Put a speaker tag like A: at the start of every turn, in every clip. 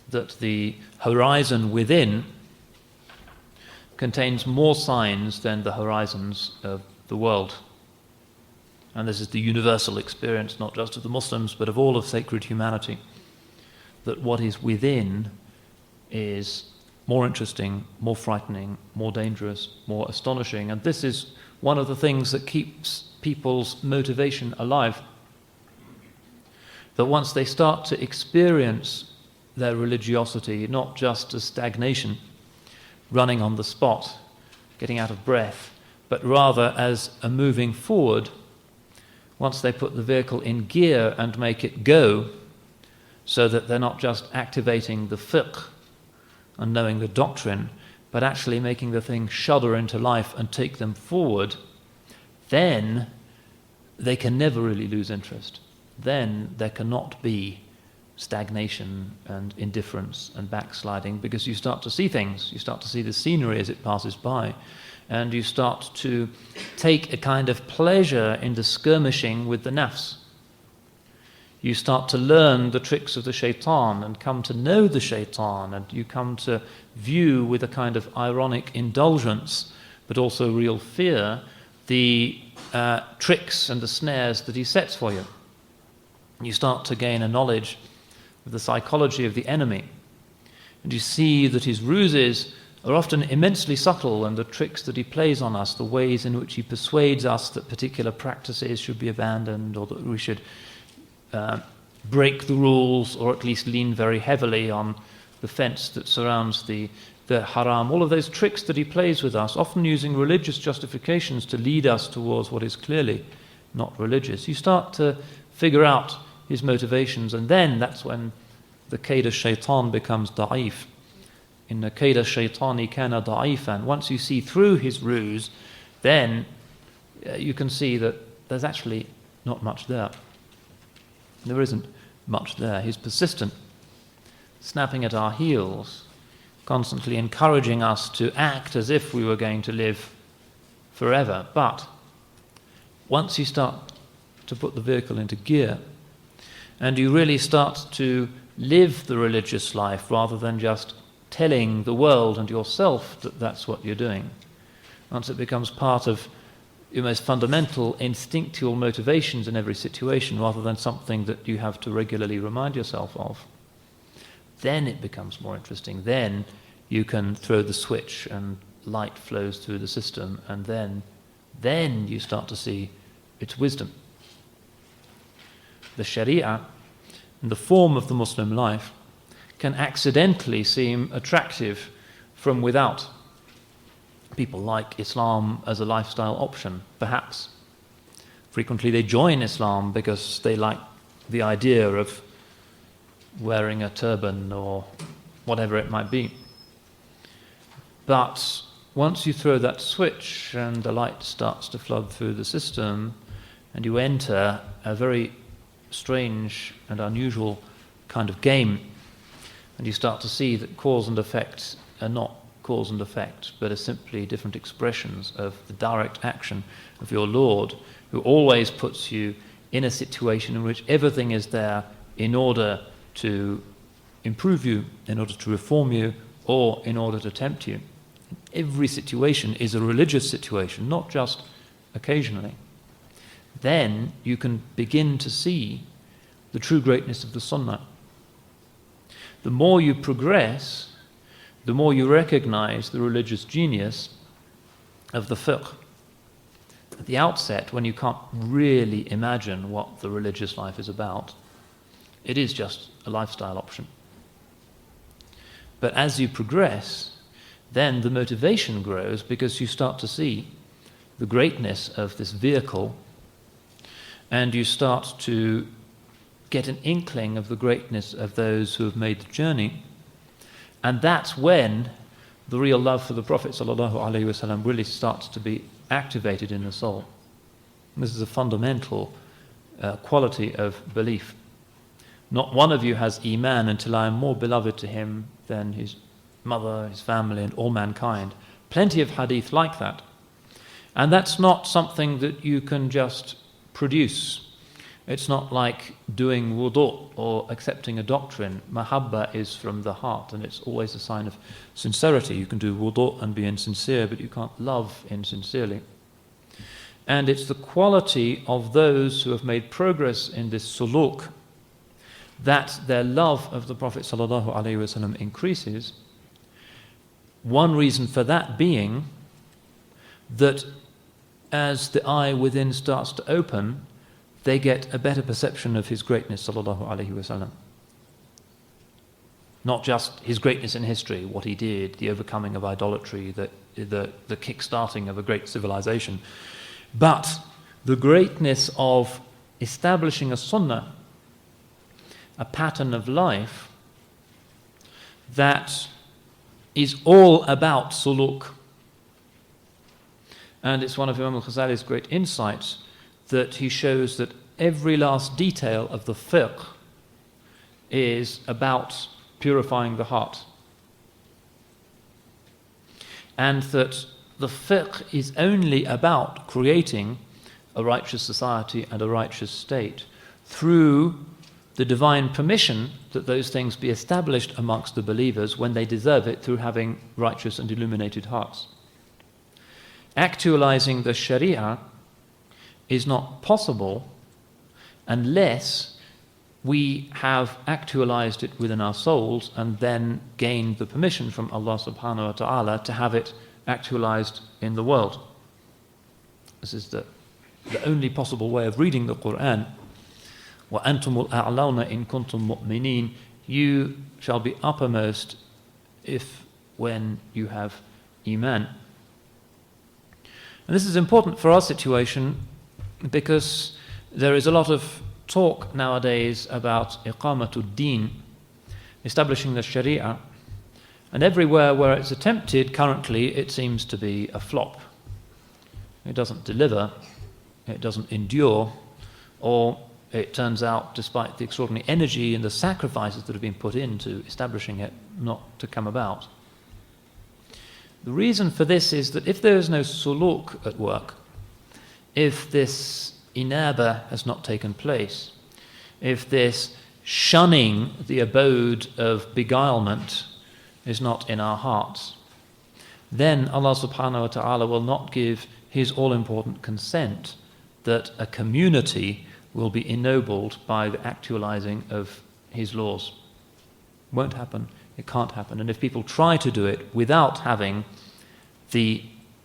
A: that the horizon within contains more signs than the horizons of the world. And this is the universal experience, not just of the Muslims, but of all of sacred humanity, that what is within is more interesting, more frightening, more dangerous, more astonishing. And this is one of the things that keeps people's motivation alive. That once they start to experience their religiosity, not just as stagnation, running on the spot, getting out of breath, but rather as a moving forward, once they put the vehicle in gear and make it go, so that they're not just activating the fiqh and knowing the doctrine, but actually making the thing shudder into life and take them forward, then they can never really lose interest. Then there cannot be stagnation and indifference and backsliding, because you start to see things, you start to see the scenery as it passes by, and you start to take a kind of pleasure in the skirmishing with the nafs. You start to learn the tricks of the shaitan and come to know the shaitan, and you come to view with a kind of ironic indulgence, but also real fear, the tricks and the snares that he sets for you. You start to gain a knowledge of the psychology of the enemy, and you see that his ruses are often immensely subtle, and the tricks that he plays on us, the ways in which he persuades us that particular practices should be abandoned, or that we should break the rules, or at least lean very heavily on the fence that surrounds the haram. All of those tricks that he plays with us, often using religious justifications to lead us towards what is clearly not religious. You start to figure out his motivations, and then that's when the kaid shaitan becomes da'if. Inna kaida shaitani kana da'ifan. Once you see through his ruse, then you can see that there's actually not much there. There isn't much there. He's persistent, snapping at our heels, constantly encouraging us to act as if we were going to live forever. But once you start to put the vehicle into gear, and you really start to live the religious life rather than just telling the world and yourself that that's what you're doing, once it becomes part of your most fundamental instinctual motivations in every situation rather than something that you have to regularly remind yourself of, then it becomes more interesting. Then you can throw the switch and light flows through the system, and then you start to see its wisdom. The Sharia, in the form of the Muslim life, can accidentally seem attractive from without. People like Islam as a lifestyle option, perhaps. Frequently they join Islam because they like the idea of wearing a turban or whatever it might be. But once you throw that switch and the light starts to flood through the system, and you enter a very strange and unusual kind of game, and you start to see that cause and effect are not cause and effect, but are simply different expressions of the direct action of your Lord, who always puts you in a situation in which everything is there in order to improve you, in order to reform you, or in order to tempt you. Every situation is a religious situation, not just occasionally. Then you can begin to see the true greatness of the Sunnah. The more you progress, the more you recognize the religious genius of the fiqh. At the outset, when you can't really imagine what the religious life is about, it is just a lifestyle option. But as you progress, then the motivation grows, because you start to see the greatness of this vehicle, and you start to get an inkling of the greatness of those who have made the journey. And that's when the real love for the Prophet ﷺ really starts to be activated in the soul. This is a fundamental quality of belief. Not one of you has Iman until I am more beloved to him than his mother, his family, and all mankind. Plenty of hadith like that. And that's not something that you can just produce It's not like doing wudu or accepting a doctrine. Mahabba is from the heart, and it's always a sign of sincerity. You can do wudu and be insincere, but you can't love insincerely. And it's the quality of those who have made progress in this suluk that their love of the Prophet ﷺ increases. One reason for that being that as the eye within starts to open, they get a better perception of his greatness ﷺ. Not just his greatness in history, what he did, the overcoming of idolatry, the kick-starting of a great civilization, but the greatness of establishing a sunnah, a pattern of life that is all about suluk. And it's one of Imam al-Ghazali's great insights that he shows that every last detail of the fiqh is about purifying the heart. And that the fiqh is only about creating a righteous society and a righteous state through the divine permission that those things be established amongst the believers when they deserve it through having righteous and illuminated hearts. Actualizing the Sharia is not possible unless we have actualized it within our souls and then gained the permission from Allah subhanahu wa ta'ala to have it actualized in the world. This is the only possible way of reading the Quran. وَأَنْتُمُ الْأَعْلَوْنَ إِن كُنْتُم مُؤْمِنِينَ. You shall be uppermost when you have Iman. And this is important for our situation because there is a lot of talk nowadays about iqamatud din, establishing the Sharia, and everywhere where it's attempted currently it seems to be a flop. It doesn't deliver, it doesn't endure, or it turns out, despite the extraordinary energy and the sacrifices that have been put into establishing it, not to come about. The reason for this is that if there is no suluk at work, if this inaba has not taken place, if this shunning the abode of beguilement is not in our hearts, then Allah subhanahu wa ta'ala will not give his all-important consent that a community will be ennobled by the actualizing of his laws. Won't happen. It can't happen. And if people try to do it without having the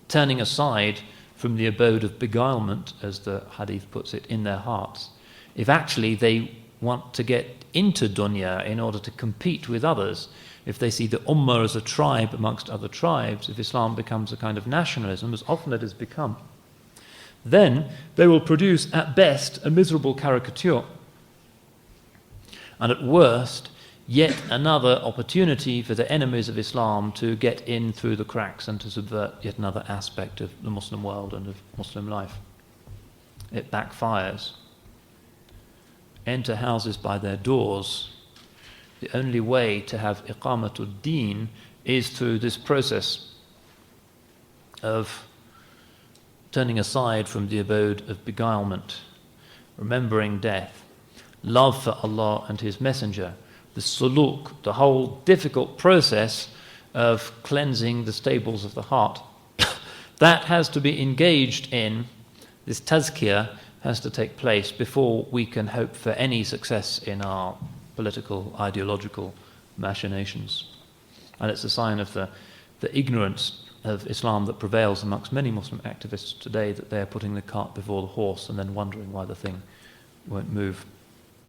A: turning aside from the abode of beguilement, as the hadith puts it, in their hearts, if actually they want to get into dunya in order to compete with others, if they see the ummah as a tribe amongst other tribes, if Islam becomes a kind of nationalism, as often it has become, then they will produce at best a miserable caricature, and at worst yet another opportunity for the enemies of Islam to get in through the cracks and to subvert yet another aspect of the Muslim world and of Muslim life. It backfires. Enter houses by their doors. The only way to have iqamatul deen is through this process of turning aside from the abode of beguilement, remembering death, love for Allah and His Messenger, the suluk, the whole difficult process of cleansing the stables of the heart. That has to be engaged in, this tazkiyah has to take place before we can hope for any success in our political, ideological machinations. And it's a sign of the ignorance of Islam that prevails amongst many Muslim activists today, that they are putting the cart before the horse and then wondering why the thing won't move.